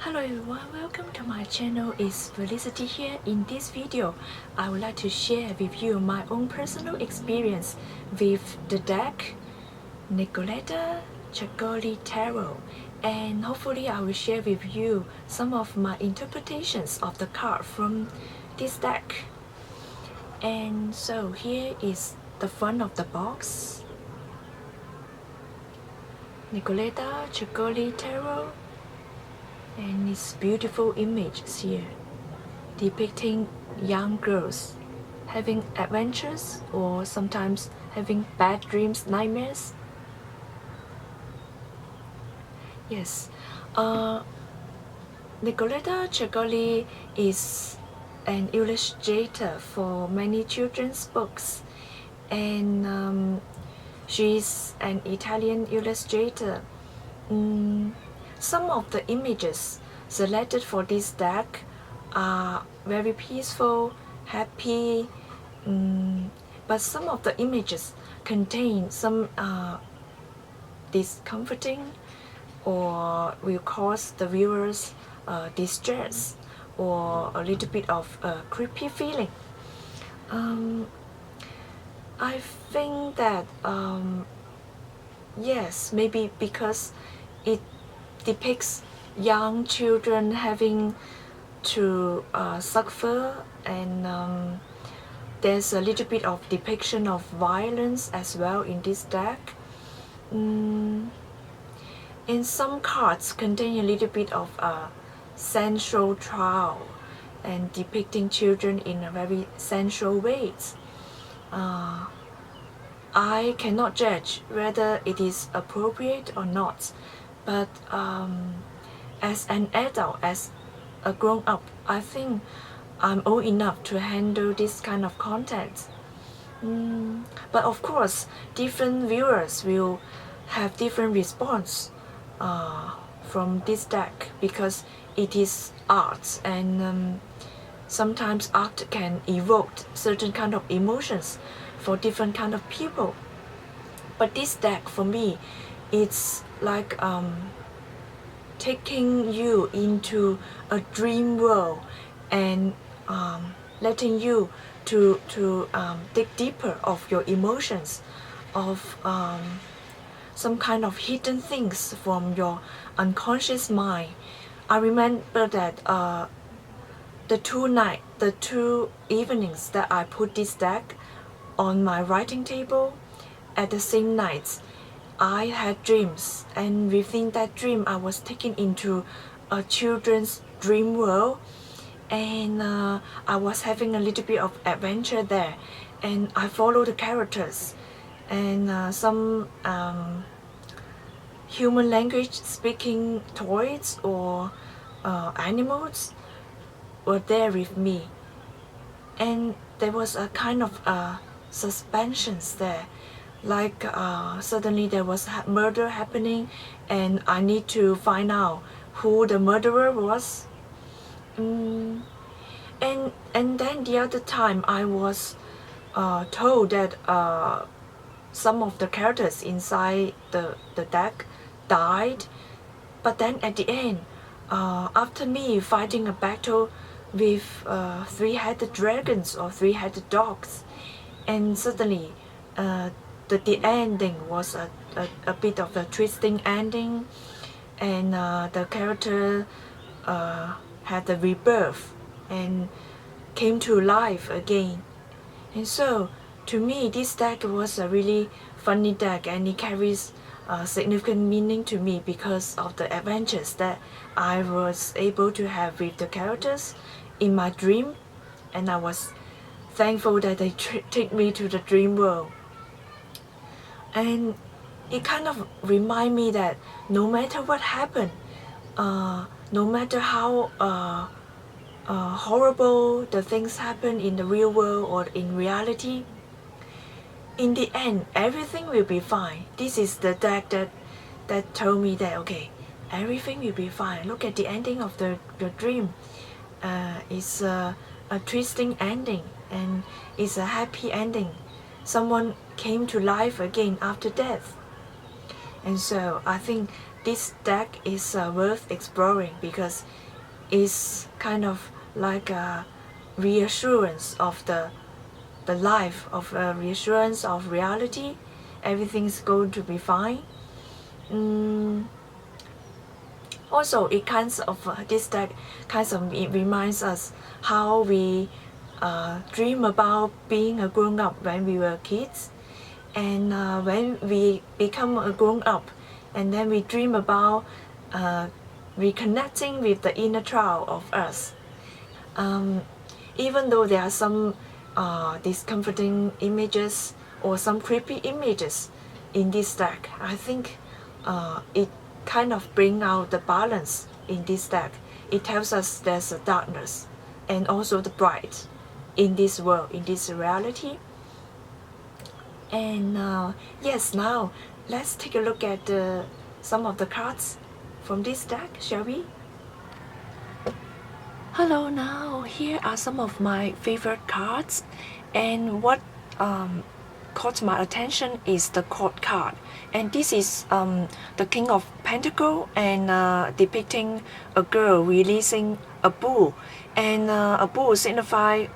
Hello everyone, welcome to my channel. It's Felicity here. In this video, I would like to share with you my own personal experience with the deck Nicoletta Ceccoli Tarot, and hopefully I will share with you some of my interpretations of the card from this deck. And so here is the front of the box. Nicoletta Ceccoli Tarot, and it's beautiful images here depicting young girls having adventures or sometimes having bad dreams, nightmares. Yes, Nicoletta Ceccoli is an illustrator for many children's books, and she's an Italian illustrator. Some of the images selected for this deck are very peaceful, happy, but some of the images contain some discomforting or will cause the viewers distress or a little bit of a creepy feeling. I think that yes, maybe because it depicts young children having to suffer, and there's a little bit of depiction of violence as well in this deck. And some cards contain a little bit of sensual trial and depicting children in a very sensual ways. I cannot judge whether it is appropriate or not, but as an adult, as a grown-up, I think I'm old enough to handle this kind of content. But of course, different viewers will have different response from this deck because it is art, and sometimes art can evoke certain kind of emotions for different kind of people. But this deck for me, it's like taking you into a dream world and letting you to dig deeper of your emotions, of some kind of hidden things from your unconscious mind. I remember that the two evenings that I put this deck on my writing table, at the same night I had dreams, and within that dream I was taken into a children's dream world, and I was having a little bit of adventure there, and I followed the characters, and some human language speaking toys or animals were there with me, and there was a kind of suspensions there, like suddenly there was murder happening and I need to find out who the murderer was. And then the other time I was told that some of the characters inside the deck died, but then at the end, after me fighting a battle with three-headed dragons or three-headed dogs, and suddenly the ending was a bit of a twisting ending, and the character had a rebirth and came to life again. And so to me this deck was a really funny deck, and it carries significant meaning to me because of the adventures that I was able to have with the characters in my dream, and I was thankful that they take me to the dream world. And it kind of remind me that no matter what happened, no matter how horrible the things happen in the real world or in reality, in the end everything will be fine. This is the deck that told me that okay, everything will be fine. Look at the ending of the dream. It's a twisting ending, and it's a happy ending. Someone came to life again after death. And so I think this deck is worth exploring because it's kind of like a reassurance of the life, of a reassurance of reality. Everything's going to be fine. Also, it kinds of this deck kinds of it reminds us how we dream about being a grown up when we were kids, and when we become a grown up, and then we dream about reconnecting with the inner child of us. Even though there are some discomforting images or some creepy images in this deck, I think it kind of bring out the balance in this deck. It tells us there's a darkness and also the bright in this world, in this reality. And yes, now let's take a look at some of the cards from this deck, shall we? Hello, now here are some of my favorite cards, and what caught my attention is the court card, and this is the King of Pentacles, and depicting a girl releasing a bull, and a bull signifies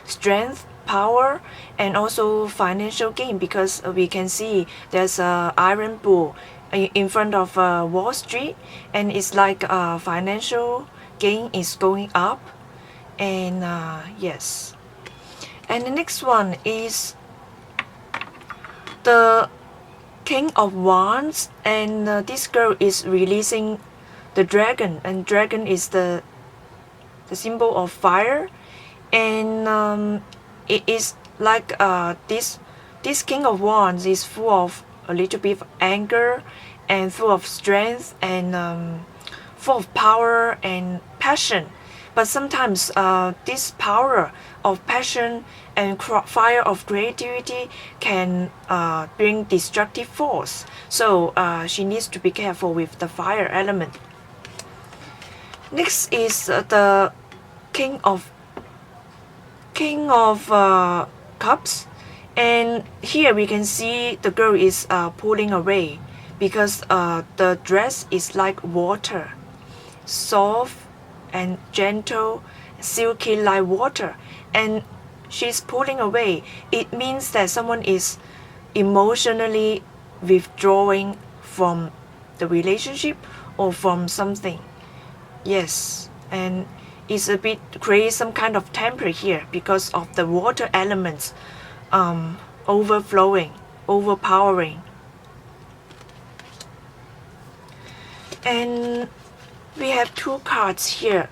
strength, power, and also financial gain, because we can see there's a iron bull in front of Wall Street, and it's like financial gain is going up. And yes, and the next one is the King of Wands, and this girl is releasing the dragon, and dragon is the symbol of fire, and it is like this King of Wands is full of a little bit of anger and full of strength, and full of power and passion. But sometimes this power of passion and fire of creativity can bring destructive force. So she needs to be careful with the fire element. Next is the King of Cups, and here we can see the girl is pulling away because the dress is like water, soft and gentle, silky like water, and she's pulling away. It means that someone is emotionally withdrawing from the relationship or from something. Yes, and it's a bit creates some kind of temper here because of the water elements overflowing, overpowering. And we have two cards here.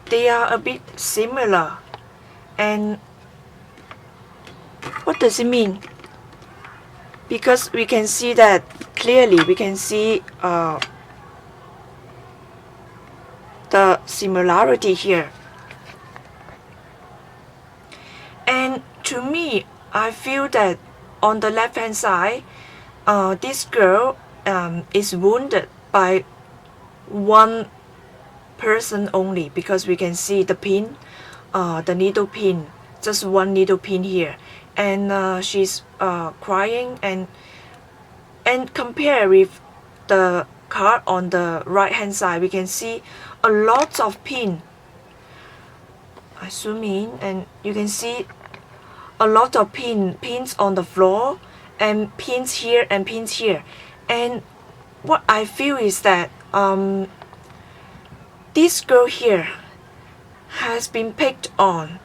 They are a bit similar. And what does it mean? Because we can see that clearly, we can see the similarity here. And to me, I feel that on the left hand side, this girl is wounded by one person only, because we can see the pin, the needle pin, just one needle pin here, and she's crying, and compare with the card on the right hand side, we can see a lot of pin. I zoom in and you can see a lot of pins on the floor, and pins here and pins here. And what I feel is that this girl here has been picked on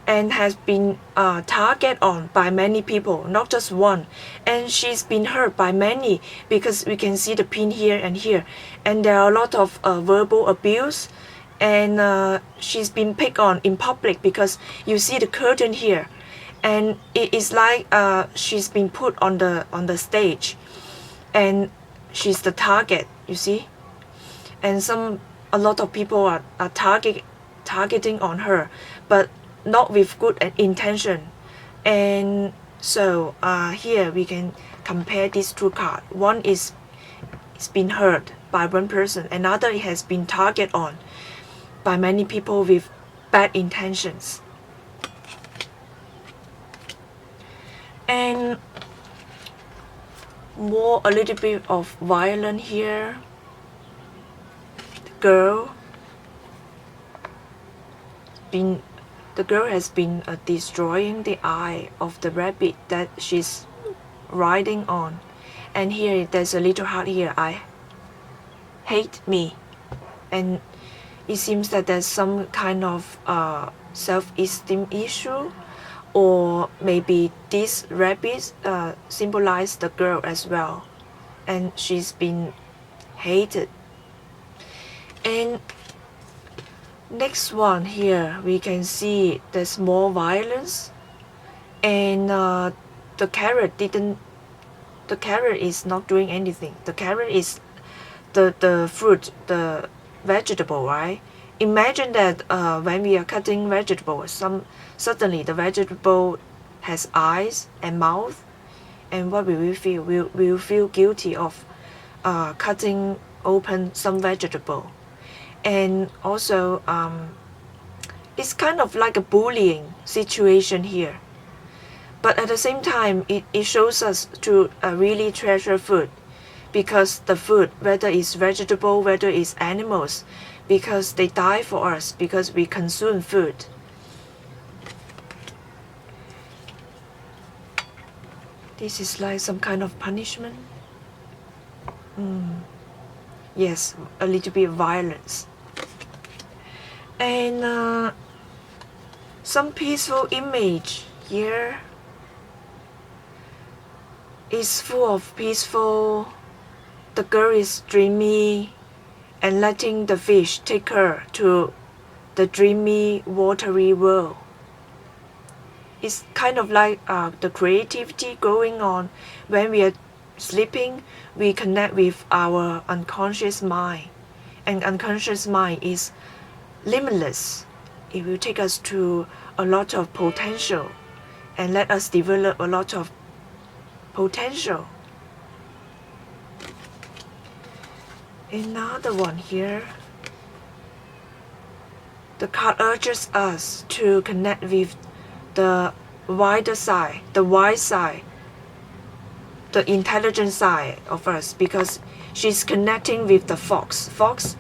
and has been targeted on by many people, not just one, and she's been hurt by many, because we can see the pin here and here, and there are a lot of verbal abuse, and she's been picked on in public, because you see the curtain here, and it is like she's been put on the stage, and she's the target, you see, and a lot of people are targeting on her, but not with good intention. And so here we can compare these two cards. One is it's been hurt by one person, another has been targeted on by many people with bad intentions. And more a little bit of violence here, girl has been destroying the eye of the rabbit that she's riding on. And here there's a little heart here, I hate me. And it seems that there's some kind of self-esteem issue, or maybe this rabbit symbolize the girl as well, and she's been hated. And next one here, we can see there's more violence, and the carrot is not doing anything. The carrot is the fruit, the vegetable, right? Imagine that when we are cutting vegetables, suddenly the vegetable has eyes and mouth, and what will we feel? We will feel guilty of cutting open some vegetable. And also it's kind of like a bullying situation here, but at the same time it shows us to really treasure food, because the food, whether it's vegetable, whether it's animals, because they die for us, because we consume food. This is like some kind of punishment. Yes, a little bit of violence. And some peaceful image here is full of peaceful. The girl is dreamy and letting the fish take her to the dreamy, watery world. It's kind of like the creativity going on. When we are sleeping, we connect with our unconscious mind, and unconscious mind is limitless. It will take us to a lot of potential and let us develop a lot of potential. Another one here. The card urges us to connect with the wider side, the wise side, the intelligent side of us, because she's connecting with the fox. Fox,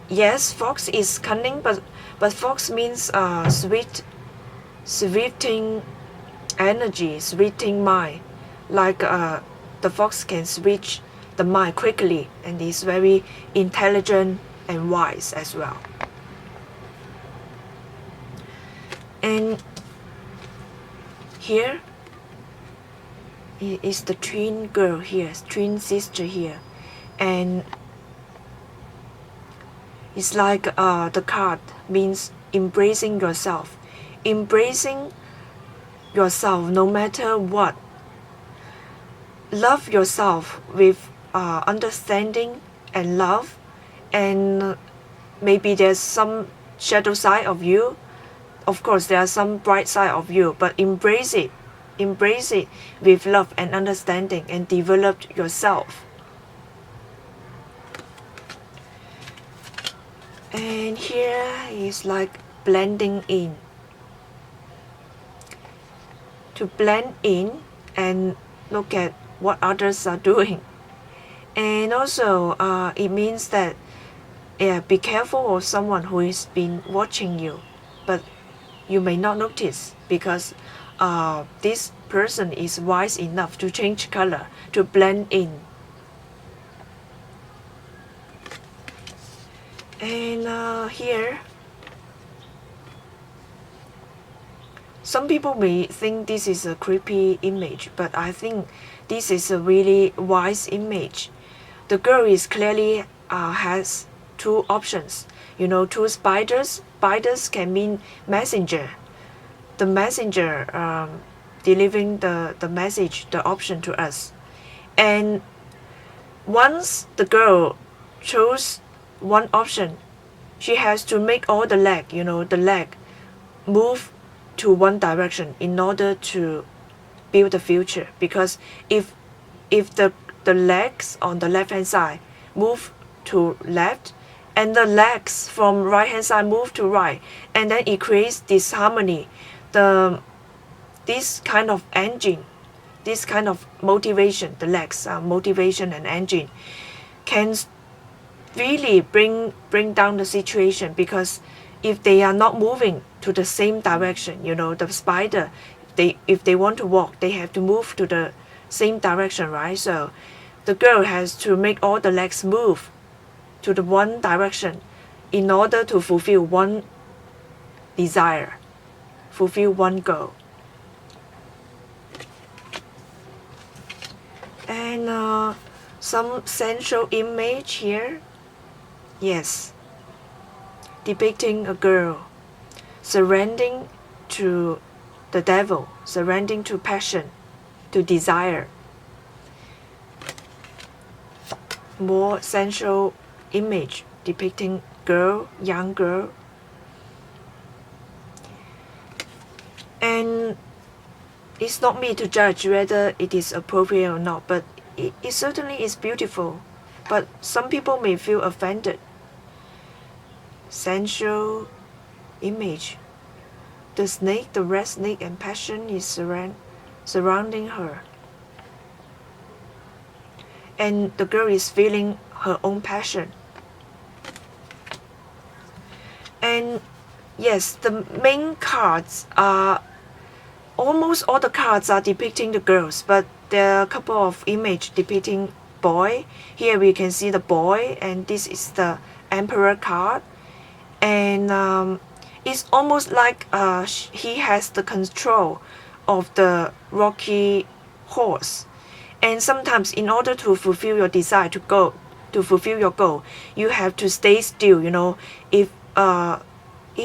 yes, fox is cunning, but fox means swifting energy, swifting mind. Like the fox can switch the mind quickly, and is very intelligent and wise as well. And here is the twin girl here, twin sister here, and it's like the card means embracing yourself no matter what. Love yourself with understanding and love, and maybe there's some shadow side of you. Of course, there are some bright side of you, but embrace it with love and understanding, and develop yourself. And here is like blending in, to blend in and look at what others are doing. And also it means that be careful of someone who has been watching you, but you may not notice, because this person is wise enough to change color, to blend in. And here, some people may think this is a creepy image, but I think this is a really wise image. The girl is clearly has two options. You know, two spiders. Spiders can mean messenger. The messenger delivering the message, the option to us. And once the girl chose one option, she has to make all the leg, the leg move to one direction in order to build the future. Because if the legs on the left hand side move to left, and the legs from right hand side move to right, and then it creates disharmony, this kind of engine, this kind of motivation, the legs motivation and engine can really bring down the situation, because if they are not moving to the same direction, you know, the spider, if they want to walk, they have to move to the same direction, right? So the girl has to make all the legs move to the one direction in order to fulfill one desire, fulfill one goal. And some sensual image here. Yes, depicting a girl surrendering to the devil, surrendering to passion, to desire. More sensual image depicting girl, young girl. And it's not me to judge whether it is appropriate or not, but it certainly is beautiful. But some people may feel offended. Sensual image. The snake, the red snake, and passion is surrounding her. And the girl is feeling her own passion. And yes, the main cards are, almost all the cards are depicting the girls, but there are a couple of images depicting boy. Here we can see the boy, and this is the emperor card. And it's almost like he has the control of the rocky horse. And sometimes in order to fulfill your desire, to fulfill your goal, you have to stay still, you know. If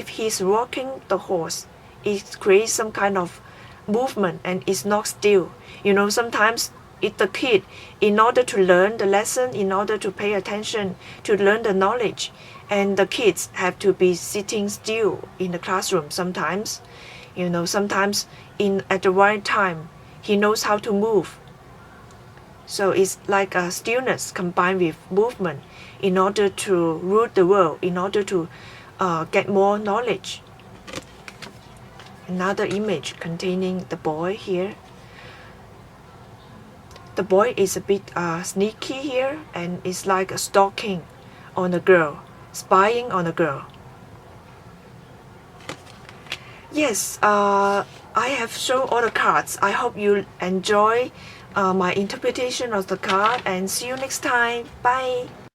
he's walking the horse, it creates some kind of movement and it's not still. You know, sometimes the kid, in order to learn the lesson, in order to pay attention, to learn the knowledge, and the kids have to be sitting still in the classroom sometimes. You know, sometimes at the right time, he knows how to move. So it's like a stillness combined with movement in order to rule the world, in order to get more knowledge. Another image containing the boy here. The boy is a bit sneaky here, and it's like a stalking on a girl, spying on a girl. Yes, I have shown all the cards. I hope you enjoy my interpretation of the card, and see you next time. Bye.